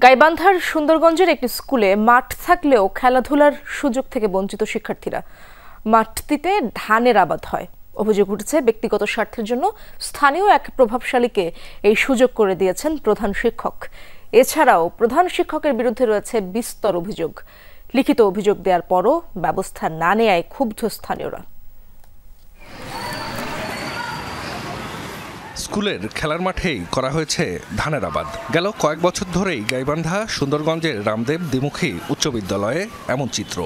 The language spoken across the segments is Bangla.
গাইবান্ধার সুন্দরগঞ্জের একটি স্কুলে মাঠ থাকলেও খেলাধুলার সুযোগ থেকে বঞ্চিত শিক্ষার্থীরা। মাঠটিতে ধানের আবাদ হয়। অভিযোগ উঠেছে ব্যক্তিগত স্বার্থের জন্য স্থানীয় এক প্রভাবশালীকে এই সুযোগ করে দিয়েছেন প্রধান শিক্ষক। এছাড়াও প্রধান শিক্ষকের বিরুদ্ধে রয়েছে বিস্তর অভিযোগ। লিখিত অভিযোগ দেওয়ার পরও ব্যবস্থা না নেয়ায় ক্ষুব্ধ স্থানীয়রা। স্কুলের খেলার মাঠেই করা হয়েছে ধানের আবাদ। গেল কয়েক বছর ধরেই গাইবান্ধা সুন্দরগঞ্জের রামদেব দ্বিমুখী উচ্চ বিদ্যালয়ে এমন চিত্র।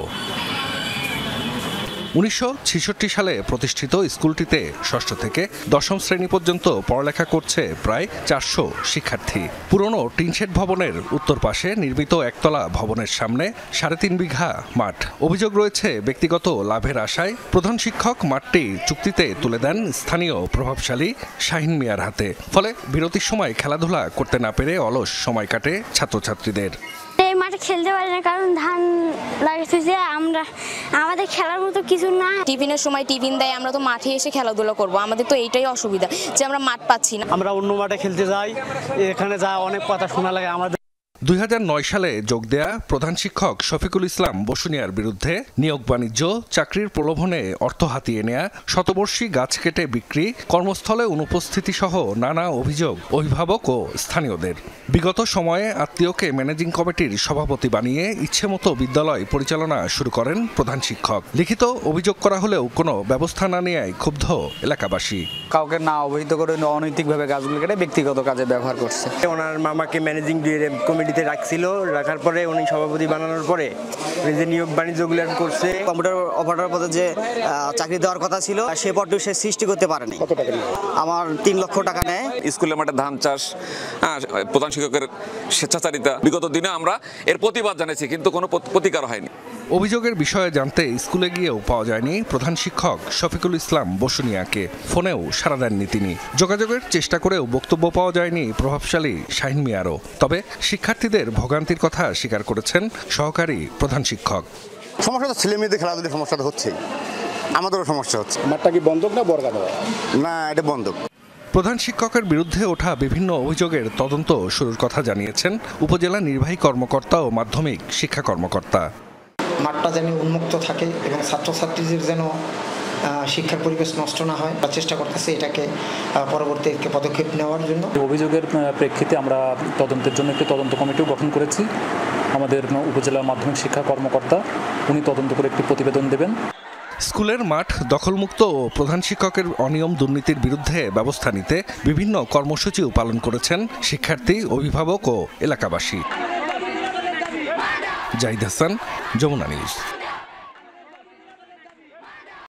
1966 সালে প্রতিষ্ঠিত স্কুলটিতে ষষ্ঠ থেকে দশম শ্রেণী পর্যন্ত পড়ালেখা করছে প্রায় 400 শিক্ষার্থী। পুরনো টিনশেড ভবনের উত্তর পাশে নির্মিত একতলা ভবনের সামনে 3.5 বিঘা মাঠ। অভিযোগ রয়েছে ব্যক্তিগত লাভের আশায় প্রধান শিক্ষক মাঠটি চুক্তিতে তুলে দেন স্থানীয় প্রভাবশালী শাহিন মিয়ার হাতে। ফলে বিরতির সময় খেলাধুলা করতে না পেরে অলস সময় কাটে ছাত্রছাত্রীদের। এই মাঠে খেলতে পারি না কারণ ধান লাগাইছে, আমাদের খেলার মতো কিছু না। টিফিনের সময় টিফিন দেয়, আমরা তো মাঠে এসে খেলাধুলা করব। আমাদের তো এইটাই অসুবিধা যে আমরা মাঠ পাচ্ছি না। আমরা অন্য মাঠে খেলতে যাই, এখানে যা অনেক কথা শোনা লাগে। আমাদের 2009 সালে যোগ দেয়া প্রধান শিক্ষক শফিকুল ইসলাম বসুনিয়ার বিরুদ্ধে নিয়োগ বাণিজ্য, চাকরির প্রলোভনে অর্থ হাতিয়ে নেয়া, শতবর্ষী গাছ কেটে বিক্রি, কর্মস্থলে অনুপস্থিতি সহ নানা অভিযোগ অভিভাবক ও স্থানীয়দের। বিগত সময়ে আত্মীয়কে ম্যানেজিং কমিটির সভাপতি বানিয়ে ইচ্ছেমতো বিদ্যালয় পরিচালনা শুরু করেন প্রধান শিক্ষক। লিখিত অভিযোগ করা হলেও কোনো ব্যবস্থা না নেয়ায় ক্ষুব্ধ এলাকাবাসী। কাউকে না অবহিত করে অনৈতিকভাবে গাছগুলো কেটে ব্যক্তিগত কাজে ব্যবহার করছে। ওনার মামাকে ম্যানেজিং কমিটিতে রাখছিল, রাখার পরে উনি সভাপতি বানানোর পরে যে নিয়োগ বাণিজ্যগুলো করছে। কম্পিউটার অপারেটর পদে যে চাকরি দেওয়ার কথা ছিল সে পদটি সে সৃষ্টি করতে পারেনি। আমার 3 লক্ষ টাকা নেয়। স্কুলের মাঠে ধান চাষ, প্রধান শিক্ষকের স্বেচ্ছাচারিতা, বিগত দিনে আমরা এর প্রতিবাদ জানিয়েছি, কিন্তু কোনো প্রতিকার হয়নি। অভিযোগের বিষয়ে জানতে স্কুলে গিয়েও পাওয়া যায়নি প্রধান শিক্ষক শফিকুল ইসলাম বসুনিয়াকে। ফোনেও সাড়া দেননি তিনি। যোগাযোগের চেষ্টা করেও বক্তব্য পাওয়া যায়নি প্রভাবশালী শাহিন মিয়ারও। তবে শিক্ষার্থীদের ভোগান্তির কথা স্বীকার করেছেন সহকারী প্রধান শিক্ষক। সমস্যা তো ছেলে মেয়েদের খেলাধুলার সমস্যা তো হচ্ছেই, আমাদেরও সমস্যা হচ্ছে। মাঠটা কি বন্ধক না বর্গা দেওয়া? না, এটা বন্ধক। প্রধান শিক্ষকের বিরুদ্ধে ওঠা বিভিন্ন অভিযোগের তদন্ত শুরুর কথা জানিয়েছেন উপজেলা নির্বাহী কর্মকর্তা ও মাধ্যমিক শিক্ষা কর্মকর্তা। মাঠটা যেন উন্মুক্ত থাকে এবং ছাত্রছাত্রীদের যেন শিক্ষার পরিবেশ নষ্ট না হয়, বা চেষ্টা করতেছে এটাকে পরবর্তী পদক্ষেপ নেওয়ার জন্য। অভিযোগের প্রেক্ষিতে আমরা তদন্তের জন্য একটি তদন্ত কমিটিও গঠন করেছি। আমাদের উপজেলা মাধ্যমিক শিক্ষা কর্মকর্তা উনি তদন্ত করে একটি প্রতিবেদন দেবেন। স্কুলের মাঠ দখলমুক্ত ও প্রধান শিক্ষকের অনিয়ম দুর্নীতির বিরুদ্ধে ব্যবস্থা নিতে বিভিন্ন কর্মসূচিও পালন করেছেন শিক্ষার্থী, অভিভাবক ও এলাকাবাসী। জাহিদ হাসান, যমুনা নিউজ।